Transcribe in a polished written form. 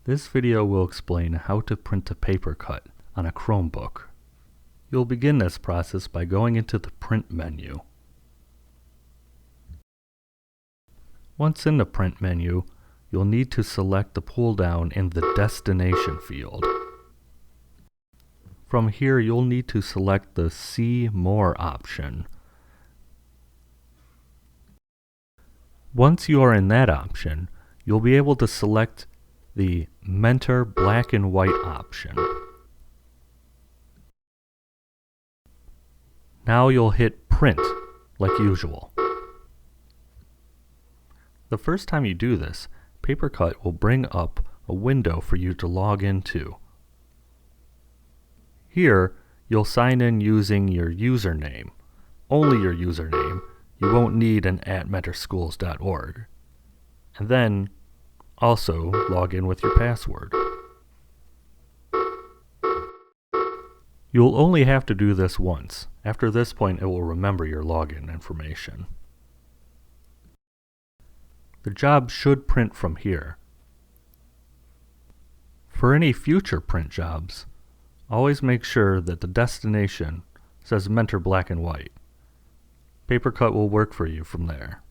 This video will explain how to print a Papercut on a Chromebook. You'll begin this process by going into the Print menu. Once in the Print menu, you'll need to select the pull-down in the Destination field. From here, you'll need to select the See More option. Once you are in that option, you'll be able to select the Mentor Black and White option. Now you'll hit Print, like usual. The first time you do this, Papercut will bring up a window for you to log into. Here, you'll sign in using your username. Only your username. You won't need an @mentorschools.org. And then, also log in with your password. You'll only have to do this once. After this point, it will remember your login information. The job should print from here. For any future print jobs, always make sure that the destination says Mentor Black and White. Papercut will work for you from there.